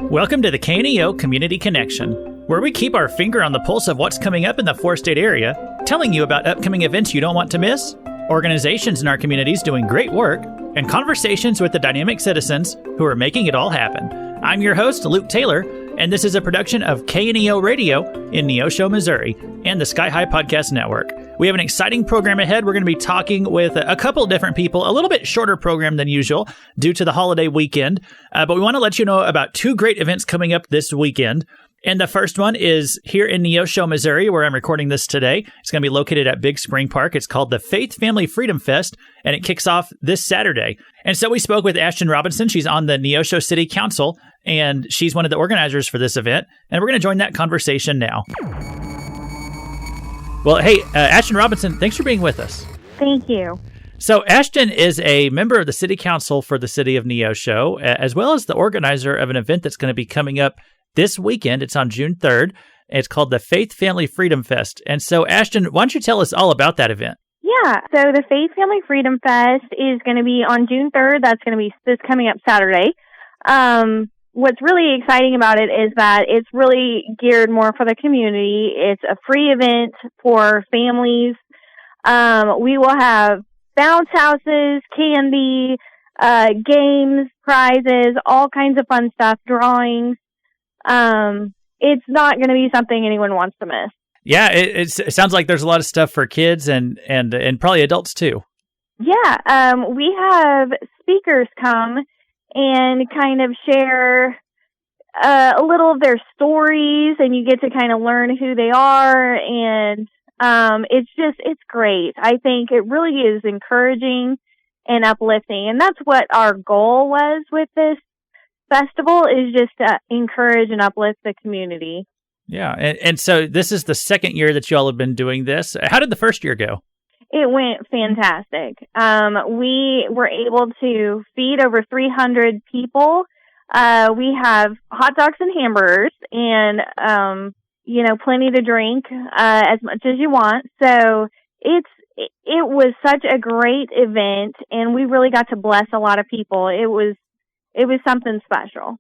Welcome to the KNEO Community Connection, where we keep our finger on the pulse of what's coming up in the four-state area, telling you about upcoming events you don't want to miss, organizations in our communities doing great work, and conversations with the dynamic citizens who are making it all happen. I'm your host, Luke Taylor, and this is a production of KNEO Radio in Neosho, Missouri, and the Sky High Podcast Network. We have an exciting program ahead. We're going to be talking with a couple of different people, a little bit shorter program than usual due to the holiday weekend, but we want to let you know about two great events coming up this weekend. And the first one is here in Neosho, Missouri, where I'm recording this today. It's going to be located at Big Spring Park. It's called the Faith Family Freedom Fest, and it kicks off this Saturday. And so we spoke with Ashton Robinson. She's on the Neosho City Council, and she's one of the organizers for this event. And we're going to join that conversation now. Well, hey, Ashton Robinson, thanks for being with us. Thank you. So Ashton is a member of the City Council for the City of Neosho, as well as the organizer of an event that's going to be coming up this weekend. It's on June 3rd. It's called the Faith Family Freedom Fest. And so, Ashton, why don't you tell us all about that event? Yeah, so the Faith Family Freedom Fest is going to be on June 3rd. That's going to be this coming up Saturday. What's really exciting about it is that it's really geared more for the community. It's a free event for families. We will have bounce houses, candy, games, prizes, all kinds of fun stuff, drawings. It's not going to be something anyone wants to miss. Yeah, it sounds like there's a lot of stuff for kids and probably adults too. Yeah, we have speakers come and kind of share a little of their stories, and you get to kind of learn who they are, and it's great. I think it really is encouraging and uplifting, and that's what our goal was with this festival, is just to encourage and uplift the community. Yeah, and so this is the second year that you all have been doing this. How did the first year go? It went fantastic. We were able to feed over 300 people. We have hot dogs and hamburgers and, plenty to drink as much as you want. So it was such a great event, and we really got to bless a lot of people. It was something special.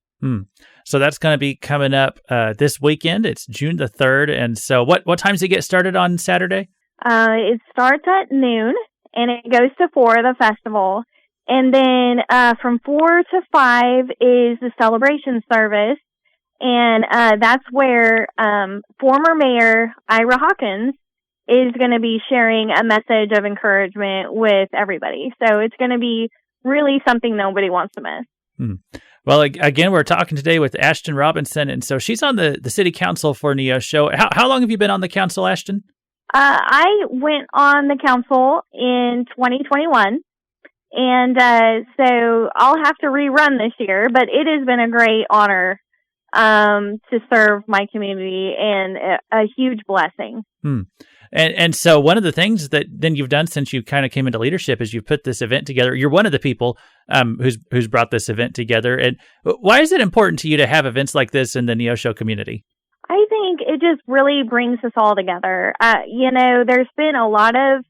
So that's going to be coming up this weekend. It's June the 3rd. And so what time does it get started on Saturday? It starts at noon, and it goes to 4, the festival. And then from 4 to 5 is the celebration service. And that's where former Mayor Ira Hawkins is going to be sharing a message of encouragement with everybody. So it's going to be really something nobody wants to miss. Well, again, we're talking today with Ashton Robinson, and so she's on the City Council for Neosho. How long have you been on the council, Ashton? I went on the council in 2021, and so I'll have to rerun this year, but it has been a great honor to serve my community and a huge blessing. And so one of the things that then you've done since you kind of came into leadership is you've put this event together. You're one of the people who's brought this event together. And why is it important to you to have events like this in the Neosho community? I think it just really brings us all together. There's been a lot of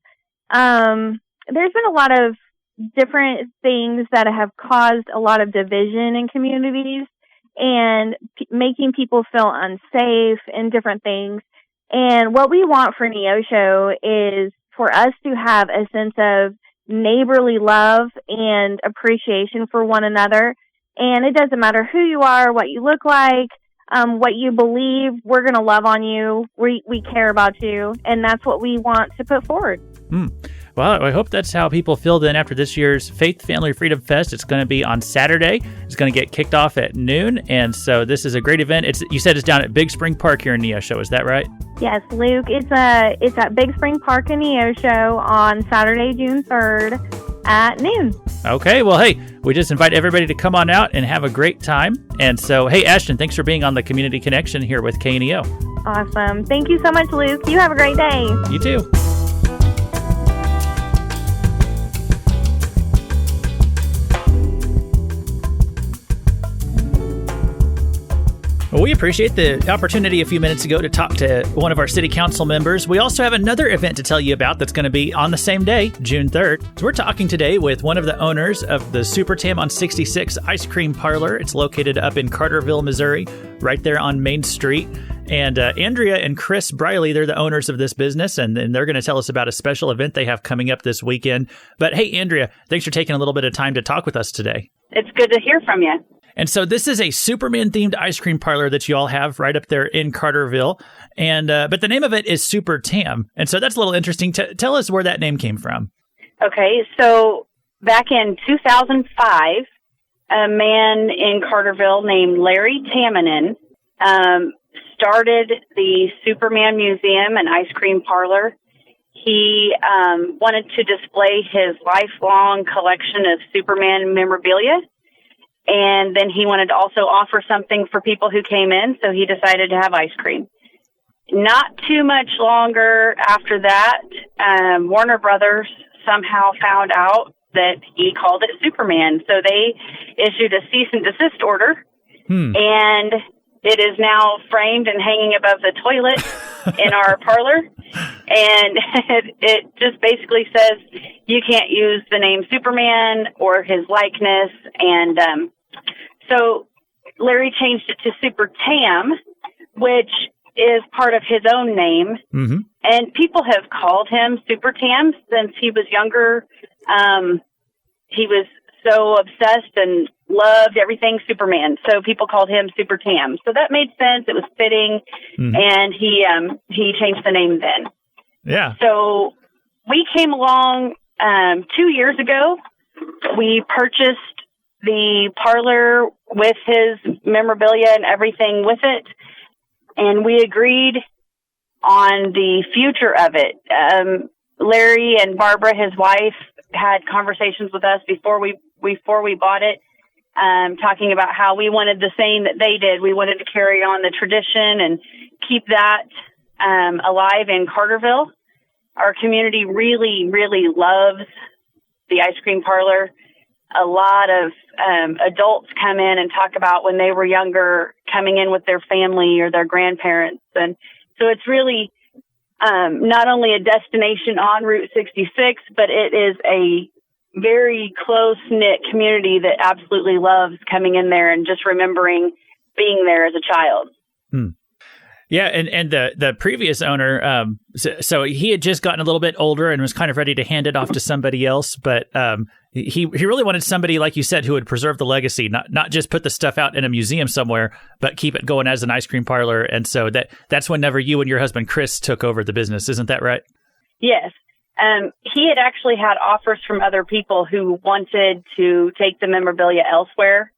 different things that have caused a lot of division in communities and making people feel unsafe and different things. And what we want for Neosho is for us to have a sense of neighborly love and appreciation for one another. And it doesn't matter who you are, what you look like, what you believe, we're going to love on you. We care about you. And that's what we want to put forward. Well, I hope that's how people feel then after this year's Faith Family Freedom Fest. It's going to be on Saturday. It's going to get kicked off at noon. And so this is a great event. You said it's down at Big Spring Park here in Neosho. Is that right? Yes, Luke. It's at Big Spring Park in Neosho on Saturday, June 3rd at noon. Okay. Well, hey, we just invite everybody to come on out and have a great time. And so, hey, Ashton, thanks for being on the Community Connection here with KNEO. Awesome. Thank you so much, Luke. You have a great day. You too. Well, we appreciate the opportunity a few minutes ago to talk to one of our city council members. We also have another event to tell you about that's going to be on the same day, June 3rd. So we're talking today with one of the owners of the Supertam on 66 Ice Cream Parlor. It's located up in Carterville, Missouri, right there on Main Street. And Andrea and Chris Briley, they're the owners of this business, and they're going to tell us about a special event they have coming up this weekend. But hey, Andrea, thanks for taking a little bit of time to talk with us today. It's good to hear from you. And so this is a Superman-themed ice cream parlor that you all have right up there in Carterville. And but the name of it is Supertam. And so that's a little interesting. Tell us where that name came from. Okay, so back in 2005, a man in Carterville named Larry Tamminen started the Superman Museum and Ice Cream Parlor. He wanted to display his lifelong collection of Superman memorabilia. And then he wanted to also offer something for people who came in, so he decided to have ice cream. Not too much longer after that, Warner Brothers somehow found out that he called it Superman. So they issued a cease and desist order, and it is now framed and hanging above the toilet in our parlor. And it just basically says you can't use the name Superman or his likeness. And so Larry changed it to Supertam, which is part of his own name. Mm-hmm. And people have called him Supertam since he was younger. He was so obsessed and loved everything Superman. So people called him Supertam. So that made sense. It was fitting. Mm-hmm. And he changed the name then. Yeah. So we came along 2 years ago. We purchased the parlor with his memorabilia and everything with it, and we agreed on the future of it. Larry and Barbara, his wife, had conversations with us before we bought it, talking about how we wanted the same that they did. We wanted to carry on the tradition and keep that alive in Carterville. Our community really, really loves the ice cream parlor. A lot of adults come in and talk about when they were younger, coming in with their family or their grandparents. And so it's really not only a destination on Route 66, but it is a very close-knit community that absolutely loves coming in there and just remembering being there as a child. Yeah, and the previous owner, so he had just gotten a little bit older and was kind of ready to hand it off to somebody else, but he really wanted somebody, like you said, who would preserve the legacy, not just put the stuff out in a museum somewhere, but keep it going as an ice cream parlor. And so that's whenever you and your husband Chris took over the business, isn't that right? Yes. He had actually had offers from other people who wanted to take the memorabilia elsewhere,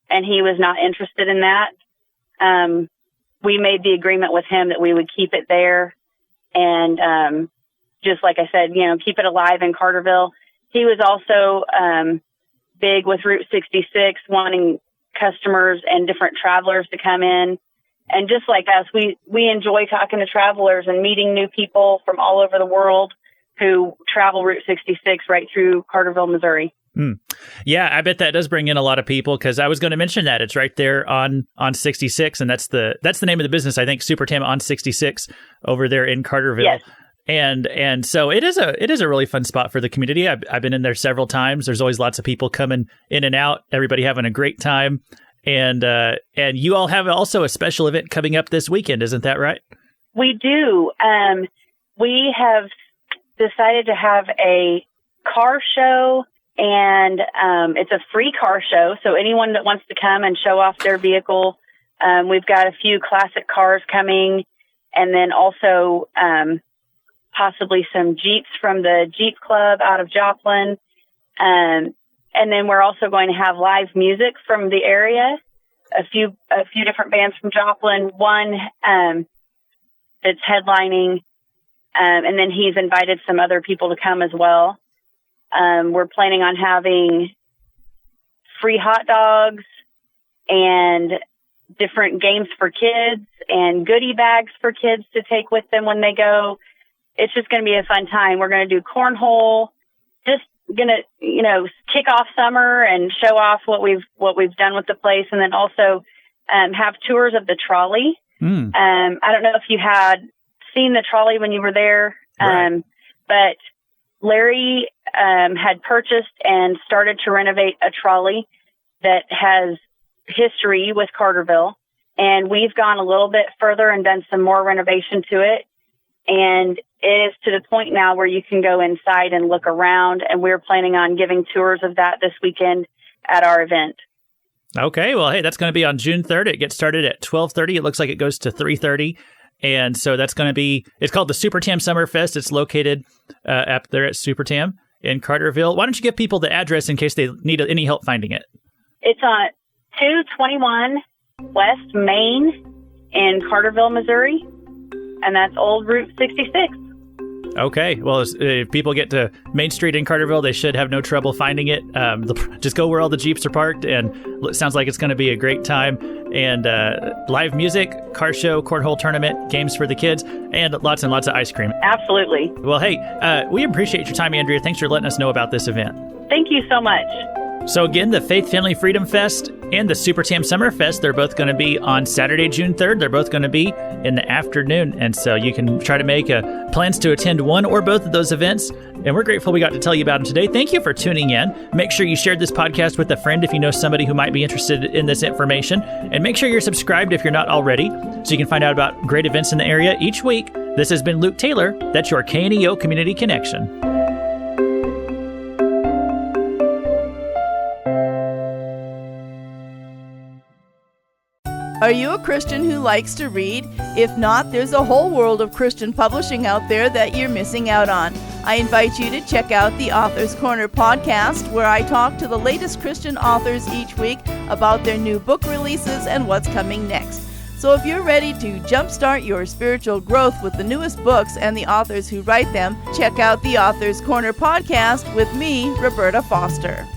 and he was not interested in that. We made the agreement with him that we would keep it there and just like I said, keep it alive in Carterville. He was also big with Route 66, wanting customers and different travelers to come in. And just like us, we enjoy talking to travelers and meeting new people from all over the world who travel Route 66 right through Carterville, Missouri. Yeah, I bet that does bring in a lot of people, because I was going to mention that it's right there on 66, and that's the name of the business, I think, Supertam on 66 over there in Carterville. Yes. And so it is a really fun spot for the community. I've been in there several times. There's always lots of people coming in and out, everybody having a great time. And you all have also a special event coming up this weekend, isn't that right? We do. We have decided to have a car show. And it's a free car show, so anyone that wants to come and show off their vehicle, we've got a few classic cars coming, and then also possibly some Jeeps from the Jeep Club out of Joplin. And then we're also going to have live music from the area, a few different bands from Joplin, one that's headlining, and then he's invited some other people to come as well. We're planning on having free hot dogs and different games for kids and goodie bags for kids to take with them when they go. It's just going to be a fun time. We're going to do cornhole, just going to, kick off summer and show off what we've done with the place. And then also have tours of the trolley. I don't know if you had seen the trolley when you were there, Right. but Larry had purchased and started to renovate a trolley that has history with Carterville. And we've gone a little bit further and done some more renovation to it. And it is to the point now where you can go inside and look around. And we're planning on giving tours of that this weekend at our event. Okay, well, hey, that's going to be on June 3rd. It gets started at 12:30. It looks like it goes to 3:30. And so that's going to be, it's called the Supertam Summerfest. It's located up there at Supertam in Carterville. Why don't you give people the address in case they need any help finding it? It's on 221 West Main in Carterville, Missouri. And that's Old Route 66. Okay, well, if people get to Main Street in Carterville, they should have no trouble finding it. Just go where all the Jeeps are parked, and it sounds like it's going to be a great time. And live music, car show, cornhole tournament, games for the kids, and lots of ice cream. Absolutely. Well, hey, we appreciate your time, Andrea. Thanks for letting us know about this event. Thank you so much. So again, the Faith Family Freedom Fest and the Supertam Summerfest, they're both going to be on Saturday, June 3rd. They're both going to be in the afternoon. And so you can try to make plans to attend one or both of those events. And we're grateful we got to tell you about them today. Thank you for tuning in. Make sure you shared this podcast with a friend if you know somebody who might be interested in this information. And make sure you're subscribed if you're not already, so you can find out about great events in the area each week. This has been Luke Taylor. That's your KNEO Community Connection. Are you a Christian who likes to read? If not, there's a whole world of Christian publishing out there that you're missing out on. I invite you to check out the Author's Corner podcast, where I talk to the latest Christian authors each week about their new book releases and what's coming next. So if you're ready to jumpstart your spiritual growth with the newest books and the authors who write them, check out the Author's Corner podcast with me, Roberta Foster.